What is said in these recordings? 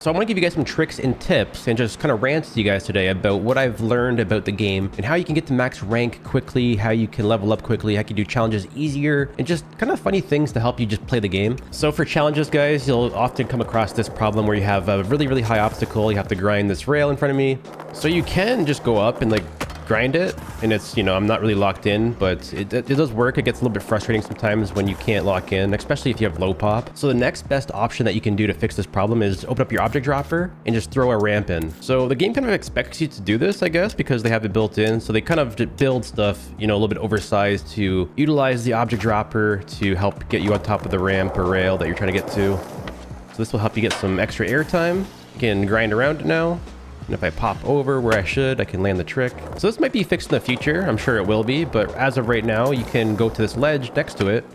So I want to give you guys some tricks and tips and just kind of rant to you guys today about what I've learned about the game and how you can get to max rank quickly, how you can level up quickly, how you can do challenges easier, and just kind of funny things to help you just play the game. So for challenges, guys, you'll often come across this problem where you have a really, really high obstacle. You have to grind this rail in front of me. So you can just go up and like grind it, and it's, you know, I'm not really locked in, but it does work. It gets a little bit frustrating sometimes when you can't lock in, especially if you have low pop. So the next best option that you can do to fix this problem is open up your object dropper and just throw a ramp in. So the game kind of expects you to do this, I guess, because they have it built in. So they kind of build stuff, you know, a little bit oversized to utilize the object dropper to help get you on top of the ramp or rail that you're trying to get to. So this will help you get some extra air time. You can grind around it now. And if I pop over where I should, I can land the trick. So this might be fixed in the future. I'm sure it will be, but as of right now, you can go to this ledge next to it,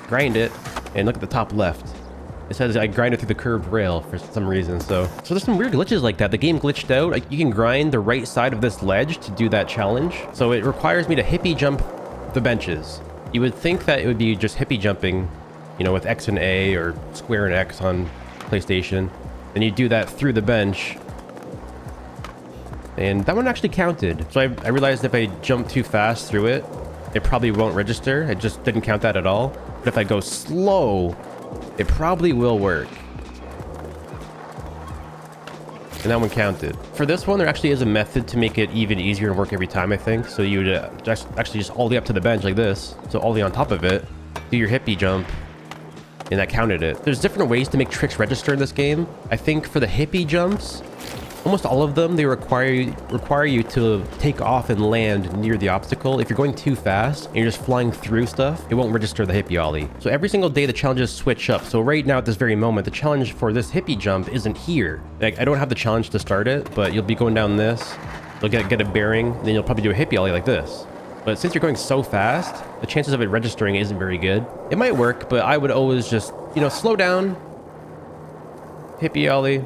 grind it, and look at the top left. It says I grinded through the curved rail for some reason. So there's some weird glitches like that. The game glitched out. Like, you can grind the right side of this ledge to do that challenge. So it requires me to hippie jump the benches. You would think that it would be just hippie jumping, you know, with X and A or square and X on PlayStation. Then you do that through the bench. And that one actually counted. So I realized if I jump too fast through it, it probably won't register. It just didn't count that at all. But if I go slow, it probably will work. And that one counted. For this one, there actually is a method to make it even easier and work every time, I think. So you would just actually just ollie up to the bench like this. So ollie on top of it, do your hippie jump, and that counted it. There's different ways to make tricks register in this game. I think for the hippie jumps, almost all of them, they require you to take off and land near the obstacle. If you're going too fast and you're just flying through stuff, it won't register the hippie ollie. So every single day, the challenges switch up. So right now at this very moment, the challenge for this hippie jump isn't here. Like, I don't have the challenge to start it, but you'll be going down this. You'll get a bearing, and then you'll probably do a hippie ollie like this. But since you're going so fast, the chances of it registering isn't very good. It might work, but I would always just, you know, slow down, hippie ollie,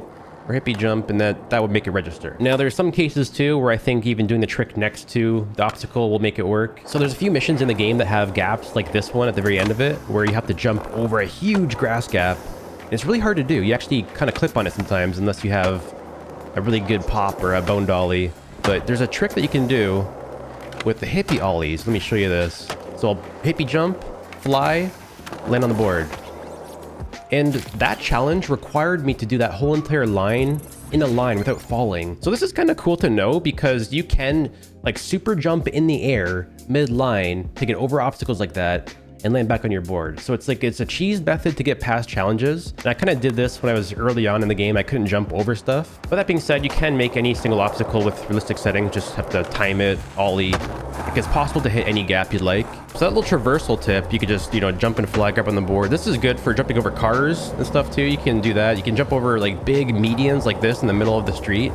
or hippie jump, and that would make it register. Now, there's some cases too where I think even doing the trick next to the obstacle will make it work. So there's a few missions in the game that have gaps like this one at the very end of it, where you have to jump over a huge grass gap. And it's really hard to do. You actually kind of clip on it sometimes unless you have a really good pop or a bone dolly. But there's a trick that you can do with the hippie ollies. Let me show you this. So I'll hippie jump, fly, land on the board. And that challenge required me to do that whole entire line in a line without falling. So this is kind of cool to know, because you can like super jump in the air mid-line to get over obstacles like that and land back on your board. So it's like, it's a cheese method to get past challenges. And I kind of did this when I was early on in the game. I couldn't jump over stuff. But that being said, you can make any single obstacle with realistic settings. Just have to time it, ollie. It's possible to hit any gap you'd like. So that little traversal tip, you could just, you know, jump and fly, grab on the board. This is good for jumping over cars and stuff too. You can do that. You can jump over like big medians like this in the middle of the street.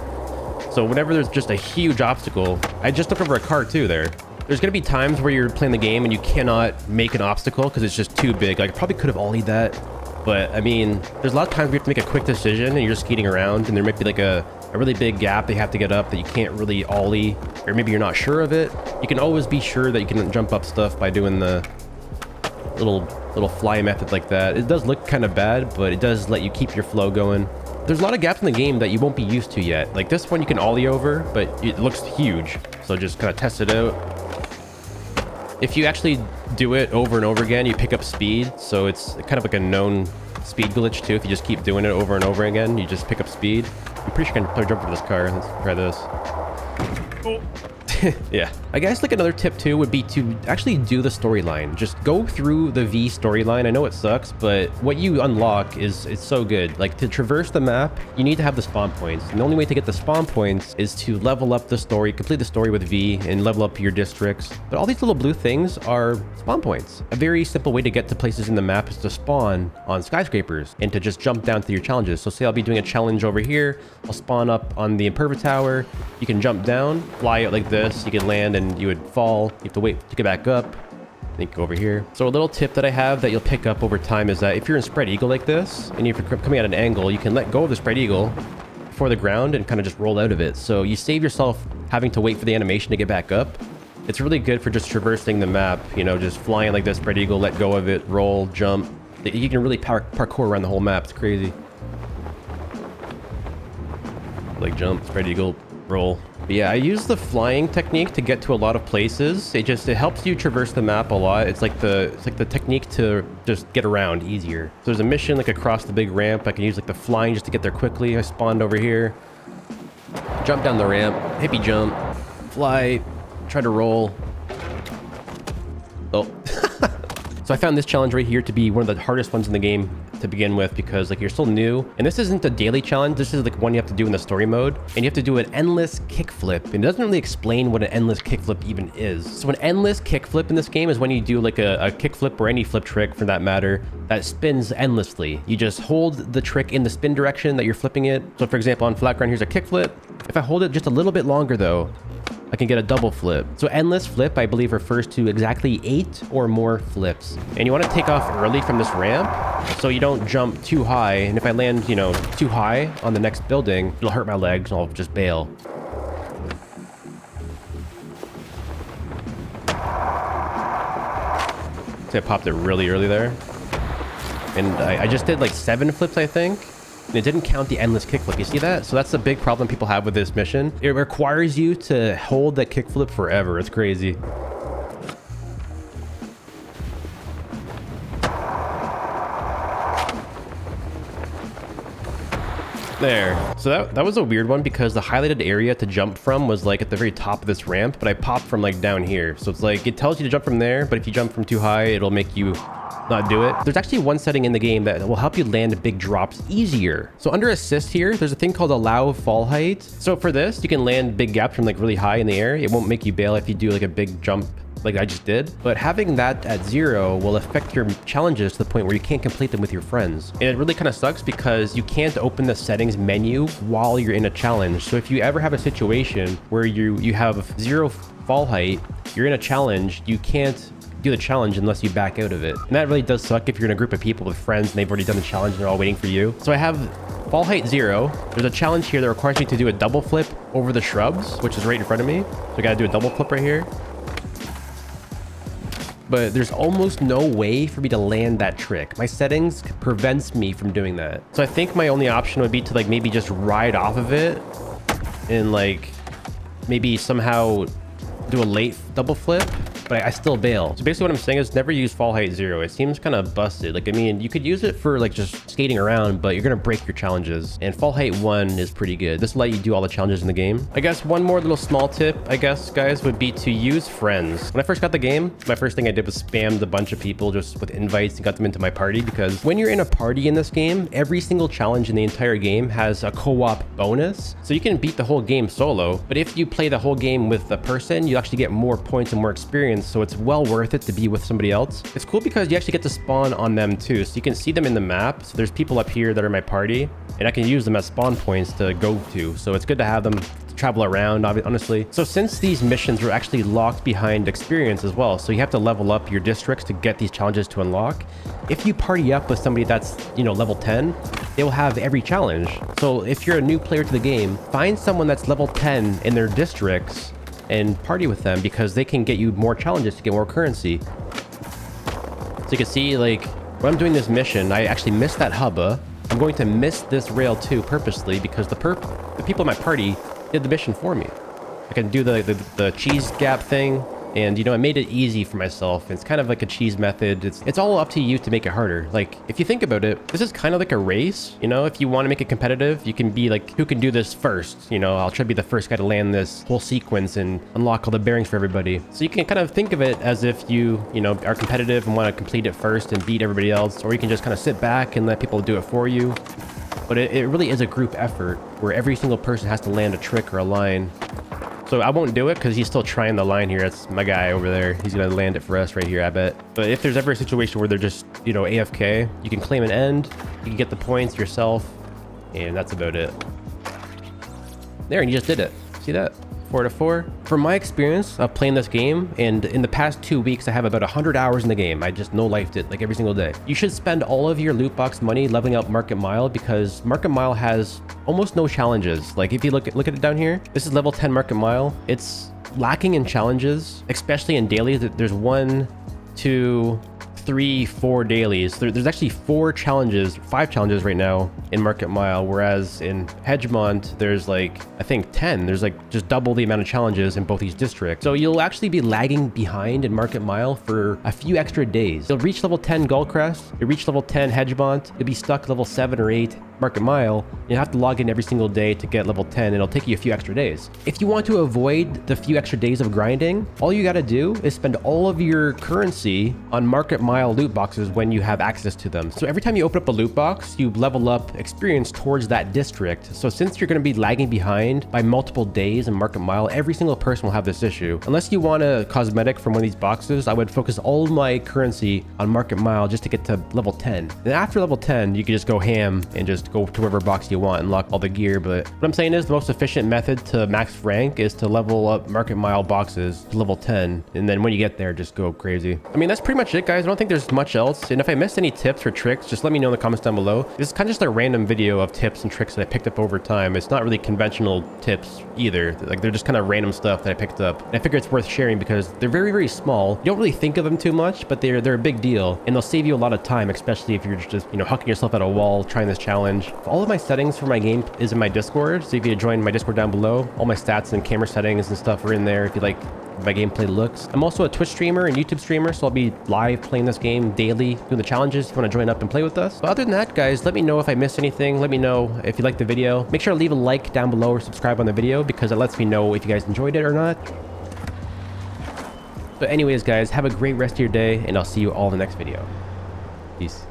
So whenever there's just a huge obstacle, I just jumped over a car too there. There's going to be times where you're playing the game and you cannot make an obstacle because it's just too big. Like, I probably could have ollied that, but I mean, there's a lot of times where you have to make a quick decision and you're just skating around, and there might be like a really big gap they have to get up that you can't really ollie, or maybe you're not sure of it. You can always be sure that you can jump up stuff by doing the little fly method like that. It does look kind of bad, but it does let you keep your flow going. There's a lot of gaps in the game that you won't be used to yet. Like this one you can ollie over, but it looks huge. So just kind of test it out. If you actually do it over and over again, you pick up speed. So it's kind of like a known speed glitch too. If you just keep doing it over and over again, you just pick up speed. I'm pretty sure I can probably jump over this car. Let's try this. Oh. Yeah. I guess like another tip too would be to actually do the storyline. Just go through the V storyline. I know it sucks, but what you unlock is, it's so good. Like, to traverse the map, you need to have the spawn points. And the only way to get the spawn points is to level up the story, complete the story with V, and level up your districts. But all these little blue things are spawn points. A very simple way to get to places in the map is to spawn on skyscrapers and to just jump down to your challenges. So say I'll be doing a challenge over here. I'll spawn up on the Imperva Tower. You can jump down, fly out like this. You can land and you would fall. You have to wait to get back up. Then you can go over here. So a little tip that I have that you'll pick up over time is that if you're in spread eagle like this, and if you're coming at an angle, you can let go of the spread eagle for the ground and kind of just roll out of it. So you save yourself having to wait for the animation to get back up. It's really good for just traversing the map, you know, just flying like this, spread eagle, let go of it, roll, jump. You can really parkour around the whole map. It's crazy. like jump, spread eagle, roll. But yeah, I use the flying technique to get to a lot of places. It helps you traverse the map a lot. It's like the technique to just get around easier. So there's a mission like across the big ramp. I can use like the flying just to get there quickly. I spawned over here, jump down the ramp, hippie jump, fly, try to roll. Oh. So I found this challenge right here to be one of the hardest ones in the game to begin with, because like you're still new, and this isn't a daily challenge. This is like one you have to do in the story mode, and you have to do an endless kickflip, and it doesn't really explain what an endless kickflip even is. So an endless kickflip in this game is when you do like a kickflip or any flip trick for that matter that spins endlessly. You just hold the trick in the spin direction that you're flipping it. So for example, on flat ground, here's a kickflip. If I hold it just a little bit longer though, I can get a double flip. So endless flip, I believe, refers to exactly 8 or more flips. And you want to take off early from this ramp so you don't jump too high. And if I land, you know, too high on the next building, it'll hurt my legs and I'll just bail. So I popped it really early there. And I just did like 7 flips, I think. And it didn't count the endless kickflip. You see that? So that's the big problem people have with this mission. It requires you to hold that kickflip forever. It's crazy. There. So that was a weird one, because the highlighted area to jump from was like at the very top of this ramp, but I popped from like down here. So it's like it tells you to jump from there, but if you jump from too high, it'll make you not do it. There's actually one setting in the game that will help you land big drops easier. So under assist here, there's a thing called allow fall height. So for this, you can land big gaps from like really high in the air. It won't make you bail if you do like a big jump like I just did, but having that at 0 will affect your challenges to the point where you can't complete them with your friends. And it really kind of sucks because you can't open the settings menu while you're in a challenge. So if you ever have a situation where you have 0 fall height, you're in a challenge, you can't do the challenge unless you back out of it. And that really does suck if you're in a group of people with friends and they've already done the challenge and they're all waiting for you. So I have fall height 0. There's a challenge here that requires me to do a double flip over the shrubs, which is right in front of me. So I gotta do a double flip right here. But there's almost no way for me to land that trick. My settings prevents me from doing that. So I think my only option would be to like maybe just ride off of it and like maybe somehow do a late double flip, but I still bail. So basically what I'm saying is never use fall height 0. It seems kind of busted. Like, I mean, you could use it for like just skating around, but you're gonna break your challenges. And fall height 1 is pretty good. This will let you do all the challenges in the game. I guess one more little small tip, I guess, guys, would be to use friends. When I first got the game, my first thing I did was spammed a bunch of people just with invites and got them into my party, because when you're in a party in this game, every single challenge in the entire game has a co-op bonus. So you can beat the whole game solo, but if you play the whole game with a person, you actually get more points and more experience. So it's well worth it to be with somebody else. It's cool because you actually get to spawn on them too. So you can see them in the map. So there's people up here that are my party, and I can use them as spawn points to go to. So it's good to have them travel around, honestly. So since these missions were actually locked behind experience as well, so you have to level up your districts to get these challenges to unlock. If you party up with somebody that's, you know, level 10, they will have every challenge. So if you're a new player to the game, find someone that's level 10 in their districts and party with them, because they can get you more challenges to get more currency. So you can see, like, when I'm doing this mission, I actually missed that hubba. I'm going to miss this rail too purposely, because the people in my party did the mission for me. I can do the cheese gap thing, and you know, I made it easy for myself. It's kind of like a cheese method. It's all up to you to make it harder. Like, if you think about it, this is kind of like a race. You know, if you want to make it competitive, you can be like, who can do this first? You know, I'll try to be the first guy to land this whole sequence and unlock all the bearings for everybody. So you can kind of think of it as if you know, are competitive and want to complete it first and beat everybody else, or you can just kind of sit back and let people do it for you. But it really is a group effort where every single person has to land a trick or a line. So I won't do it because he's still trying the line here. That's my guy over there. He's going to land it for us right here, I bet. But if there's ever a situation where they're just, you know, AFK, you can claim an end. You can get the points yourself. And that's about it. There, and you just did it. See that? 4-4. From my experience of playing this game, and in the past 2 weeks, I have about 100 hours in the game. I just no-lifed it like every single day. You should spend all of your loot box money leveling up Market Mile, because Market Mile has almost no challenges. Like, if you look at it down here, this is level 10 Market Mile. It's lacking in challenges, especially in daily. There's 1, 2, 3, 4 dailies. There's actually 4 challenges, 5 challenges right now in Market Mile, whereas in Hedgemont, there's like, I think 10. There's like just double the amount of challenges in both these districts. So you'll actually be lagging behind in Market Mile for a few extra days. You'll reach level 10 Gullcrest, you'll reach level 10 Hedgemont, you'll be stuck level 7 or 8 Market Mile. You have to log in every single day to get level 10, and it'll take you a few extra days. If you want to avoid the few extra days of grinding, all you gotta do is spend all of your currency on Market Mile loot boxes when you have access to them. So every time you open up a loot box, you level up experience towards that district. So since you're gonna be lagging behind by multiple days in Market Mile, every single person will have this issue. Unless you want a cosmetic from one of these boxes, I would focus all my currency on Market Mile just to get to level 10. And after level 10, you can just go ham and just go to whatever box you want and unlock all the gear. But what I'm saying is the most efficient method to max rank is to level up Market Mile boxes to level 10. And then when you get there, just go crazy. I mean, that's pretty much it, guys. I don't think there's much else. And if I missed any tips or tricks, just let me know in the comments down below. This is kind of just a random video of tips and tricks that I picked up over time. It's not really conventional tips either. Like, they're just kind of random stuff that I picked up. And I figure it's worth sharing because they're very, very small. You don't really think of them too much, but they're a big deal. And they'll save you a lot of time, especially if you're just, you know, hucking yourself at a wall trying this challenge. All of my settings for my game is in my Discord. So if you join my Discord down below, all my stats and camera settings and stuff are in there if you like my gameplay looks. I'm also a Twitch streamer and YouTube streamer, so I'll be live playing this game daily, doing the challenges if you want to join up and play with us. But other than that, guys, let me know if I missed anything. Let me know if you liked the video. Make sure to leave a like down below or subscribe on the video because it lets me know if you guys enjoyed it or not. But anyways, guys, have a great rest of your day, and I'll see you all in the next video. Peace.